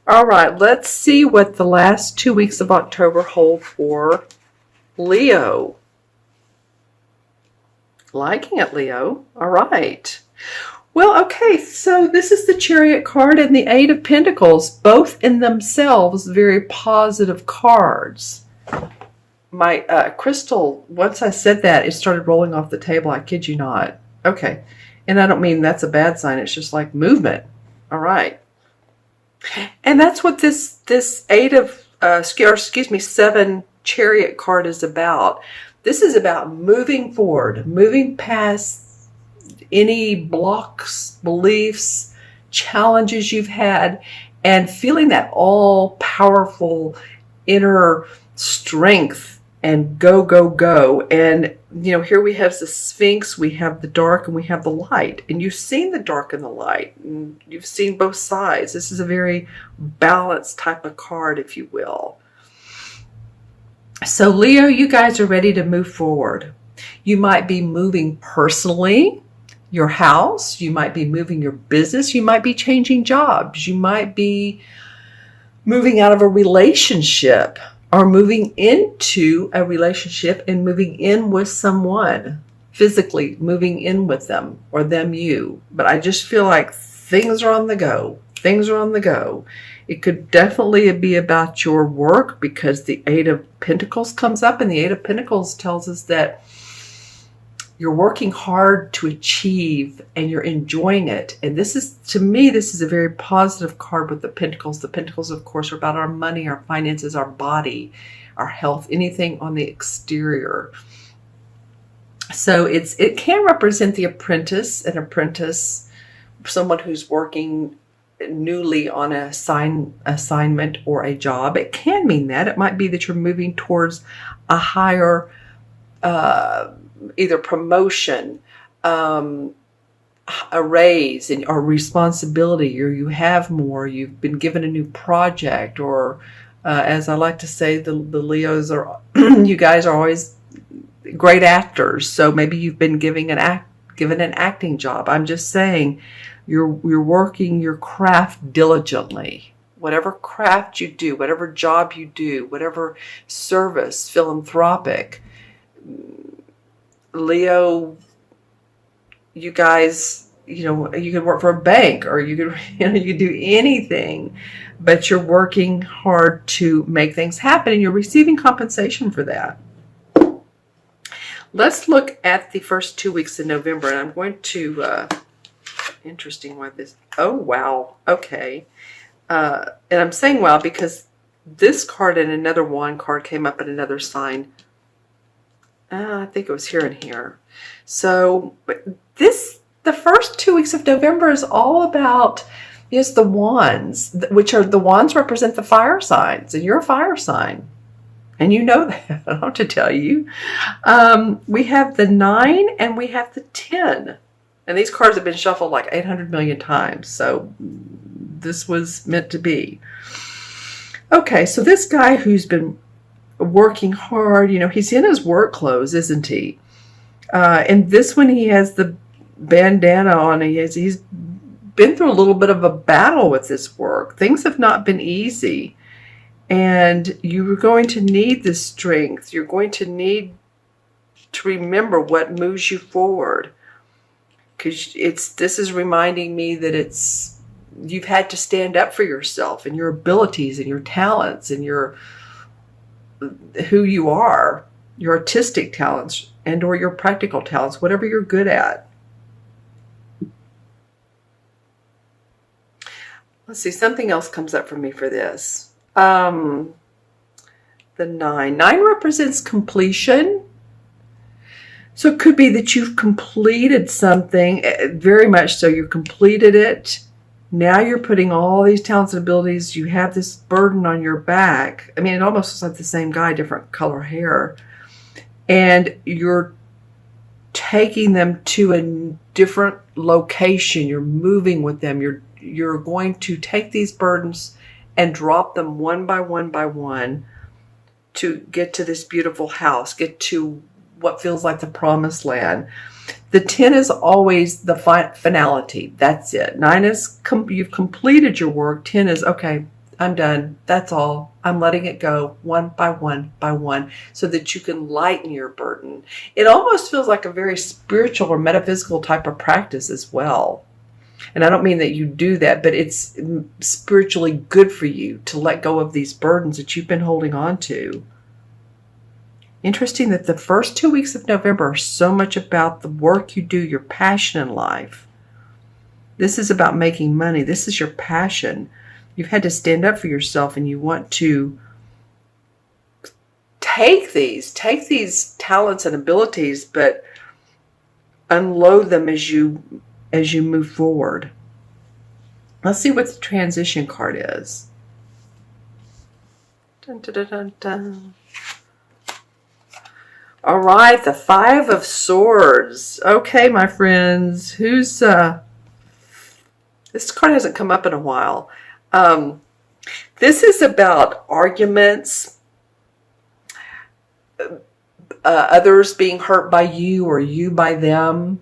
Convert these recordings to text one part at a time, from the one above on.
All right, let's see what the last 2 weeks of October hold for Leo. Liking it, Leo. All right. Well, okay, so this is the Chariot card and the Eight of Pentacles, both in themselves very positive cards. My crystal, once I said that, it started rolling off the table. I kid you not. Okay. And I don't mean that's a bad sign. It's just like movement. All right. And that's what this eight of, seven Chariot card is about. This is about moving forward, moving past any blocks, beliefs, challenges you've had, and feeling that all-powerful inner strength and go, go, go. And, here we have the Sphinx, we have the dark, and we have the light. And you've seen the dark and the light, and you've seen both sides. This is a very balanced type of card, if you will. So, Leo, you guys are ready to move forward. You might be moving personally, your house. You might be moving your business. You might be changing jobs. You might be moving out of a relationship, or moving into a relationship and moving in with someone, physically moving in with them, or them you. But I just feel like things are on the go. Things are on the go. It could definitely be about your work, because the Eight of Pentacles comes up, and the Eight of Pentacles tells us that you're working hard to achieve and you're enjoying it. And this is, to me, this is a very positive card with the Pentacles. The Pentacles, of course, are about our money, our finances, our body, our health, anything on the exterior. So it can represent the apprentice, someone who's working newly on an assignment or a job. It can mean that. It might be that you're moving towards a higher either promotion, a raise, or responsibility, or you have more, you've been given a new project, or as I like to say, the Leos are, you guys are always great actors, so maybe you've been given an acting job. I'm just saying, you're working your craft diligently. Whatever craft you do, whatever job you do, whatever service, philanthropic, Leo, you guys, you could work for a bank, or you could do anything, but you're working hard to make things happen, and you're receiving compensation for that. Let's look at the first 2 weeks in November, and I'm going to, interesting what this, oh, wow, okay. And I'm saying wow because this card and another wand card came up in another sign. I think it was here and here. So the first 2 weeks of November is all about, yes, the wands, which are the wands represent the fire signs, and you're a fire sign. And you know that, I don't have to tell you. We have the 9 and we have the 10. And these cards have been shuffled like 800 million times. So this was meant to be. Okay, so this guy who's been working hard, he's in his work clothes, isn't he? And this one, he has the bandana on. He's been through a little bit of a battle with this work. Things have not been easy. And you're going to need this strength. You're going to need to remember what moves you forward. Because this is reminding me that you've had to stand up for yourself and your abilities and your talents and who you are, your artistic talents and or your practical talents, whatever you're good at. Let's see, something else comes up for me for this. The 9. 9 represents completion. So it could be that you've completed something, very much so. You completed it. Now you're putting all these talents and abilities. You have this burden on your back. I mean, it almost looks like the same guy, different color hair. And you're taking them to a different location. You're moving with them. You're going to take these burdens and drop them one by one to get to this beautiful house, get to what feels like the promised land. The 10 is always the finality. That's it. 9 is you've completed your work. 10 is, okay, I'm done. That's all. I'm letting it go one by one by one so that you can lighten your burden. It almost feels like a very spiritual or metaphysical type of practice as well. And I don't mean that you do that, but it's spiritually good for you to let go of these burdens that you've been holding on to. Interesting that the first 2 weeks of November are so much about the work you do, your passion in life. This is about making money. This is your passion. You've had to stand up for yourself, and you want to take these talents and abilities, but unload them as you move forward. Let's see what the transition card is. Dun, dun, dun, dun, dun. All right, the Five of Swords. Okay, my friends, who's this card hasn't come up in a while. This is about arguments, others being hurt by you or you by them.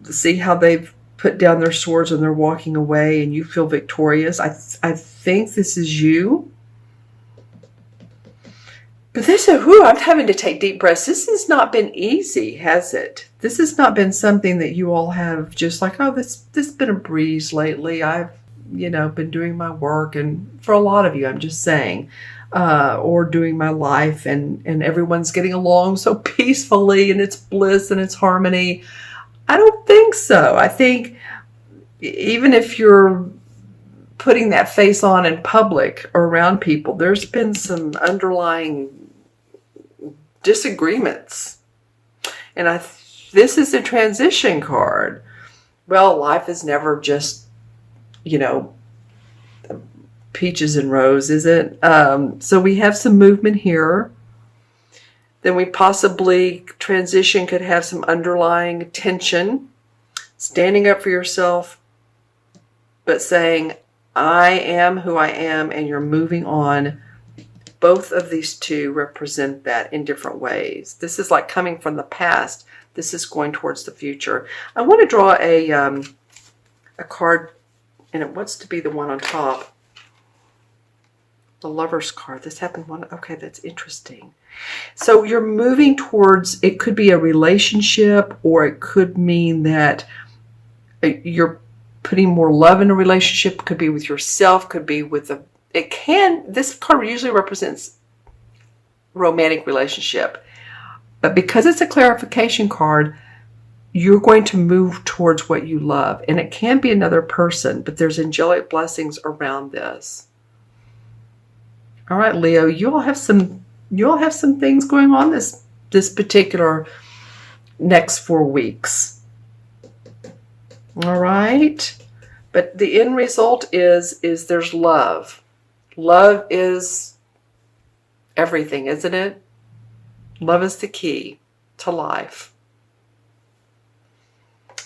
See how they've put down their swords and they're walking away and you feel victorious. I think this is you. But this is, I'm having to take deep breaths. This has not been easy, has it? This has not been something that you all have just like, oh, this has been a breeze lately. I've, been doing my work. And for a lot of you, I'm just saying, or doing my life and everyone's getting along so peacefully and it's bliss and it's harmony. I don't think so. I think even if you're putting that face on in public or around people, there's been some underlying disagreements. And this is a transition card. Well, life is never just, peaches and roses, is it? So we have some movement here. Then we possibly, transition could have some underlying tension. Standing up for yourself, but saying, I am who I am, and you're moving on. Both of these two represent that in different ways. This is like coming from the past. This is going towards the future. I want to draw a card, and it wants to be the one on top. The Lover's card. This happened one. Okay, that's interesting. So you're moving towards, it could be a relationship, or it could mean that you're putting more love in a relationship. Could be with yourself, could be with this card usually represents romantic relationship. But because it's a clarification card, you're going to move towards what you love. And it can be another person, but there's angelic blessings around this. All right, Leo, you all have some things going on this particular next 4 weeks. All right. But the end result is there's love. Love is everything, isn't it? Love is the key to life.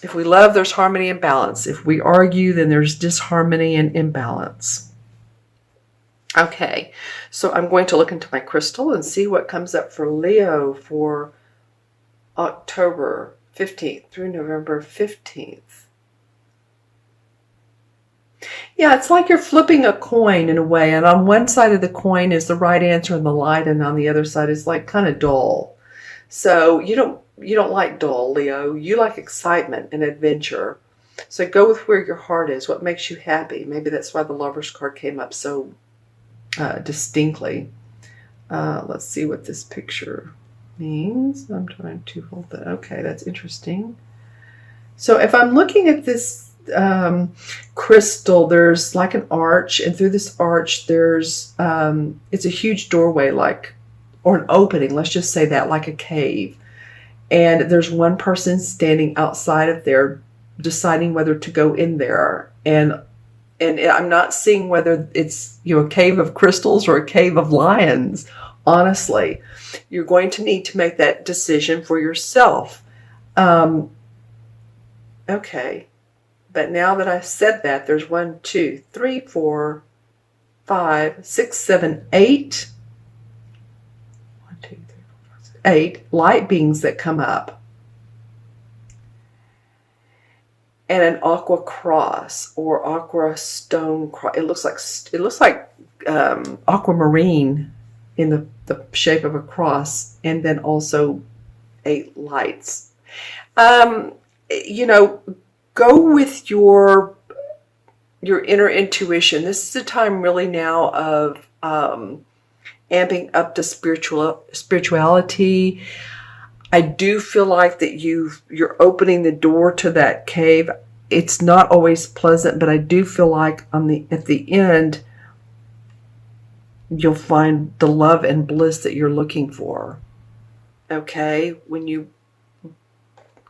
If we love, there's harmony and balance. If we argue, then there's disharmony and imbalance. Okay, so I'm going to look into my crystal and see what comes up for Leo for October 15th through November 15th. Yeah, it's like you're flipping a coin in a way, and on one side of the coin is the right answer and the light, and on the other side is like kind of dull. So you don't like dull, Leo. You like excitement and adventure. So go with where your heart is, what makes you happy. Maybe that's why the Lover's card came up so distinctly. Let's see what this picture means. I'm trying to hold that. Okay, that's interesting. So if I'm looking at this crystal, there's like an arch, and through this arch there's it's a huge doorway, or an opening, let's just say that, like a cave, and there's one person standing outside of there deciding whether to go in there, and I'm not seeing whether it's a cave of crystals or a cave of lions. Honestly, you're going to need to make that decision for yourself. Okay. But now that I've said that, there's 1, 2, 3, 4, 5, 6, 7, 8. 1, 2, 3, 4, 5, 6, 8 light beings that come up. and an aqua cross or aqua stone cross. It looks like aquamarine in the shape of a cross, and then also 8 lights. You know, go with your inner intuition. This is a time really now of amping up the spirituality. I do feel like that you're opening the door to that cave. It's not always pleasant, but I do feel like at the end you'll find the love and bliss that you're looking for. Okay, when you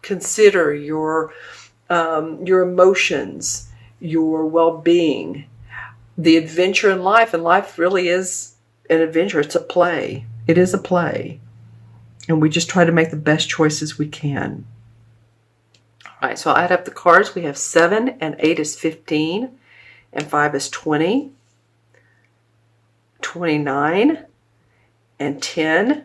consider your emotions, your well-being, the adventure in life, and life really is an adventure. It's a play. It is a play. And we just try to make the best choices we can. All right, so I'll add up the cards. We have 7 and 8 is 15, and 5 is 20, 29, and 10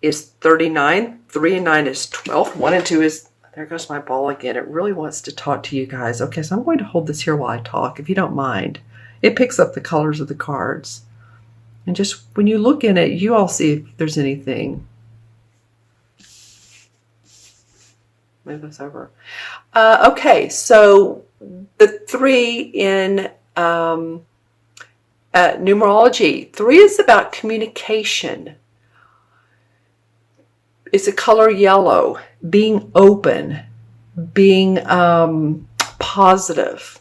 is 39. 3 and 9 is 12. 1 and 2 is, there goes my ball again. It really wants to talk to you guys. Okay, so I'm going to hold this here while I talk, if you don't mind. It picks up the colors of the cards. And just when you look in it, you all see if there's anything. Move this over. Okay, so the 3 in numerology. 3 is about communication. It's a color yellow, being open, being positive.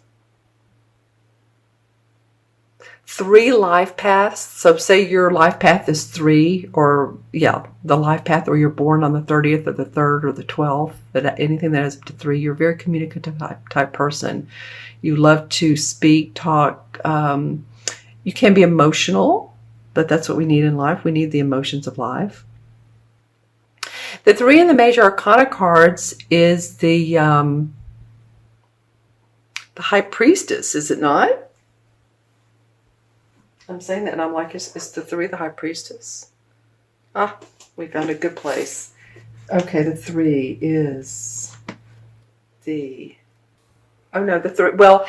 3 life paths. So say your life path is 3, or the life path, or you're born on the 30th or the 3rd or the 12th, but anything that is up to 3, you're a very communicative type person. You love to speak, talk. You can be emotional, but that's what we need in life. We need the emotions of life. The 3 in the major arcana cards is the High Priestess, is it not? I'm saying that and I'm like, is the 3 the High Priestess? Ah, we found a good place. Okay, the 3 is the... Oh no, the 3... Well,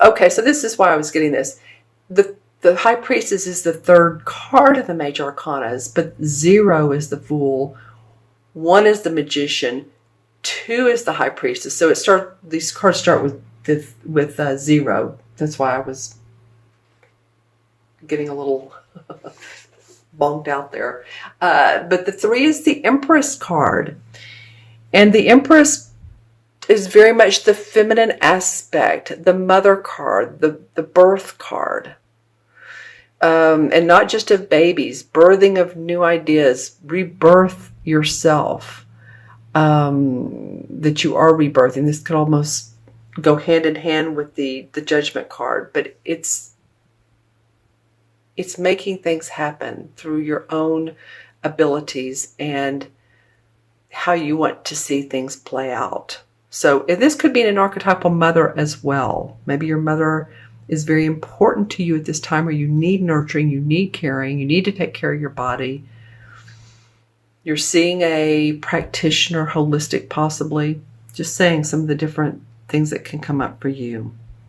okay, so this is why I was getting this. The High Priestess is the 3rd card of the major arcanas, but 0 is the Fool, 1 is the Magician, 2 is the High Priestess. So these cards start with 0. That's why I was getting a little bonked out there. But the 3 is the Empress card. And the Empress is very much the feminine aspect, the mother card, the birth card. And not just of babies, birthing of new ideas, rebirth yourself, that you are rebirthing. This could almost go hand in hand with the Judgment card, but it's making things happen through your own abilities and how you want to see things play out. So this could be an archetypal mother as well. Maybe your mother is very important to you at this time, where you need nurturing, you need caring, you need to take care of your body. You're seeing a practitioner, holistic possibly. Just saying some of the different things that can come up for you.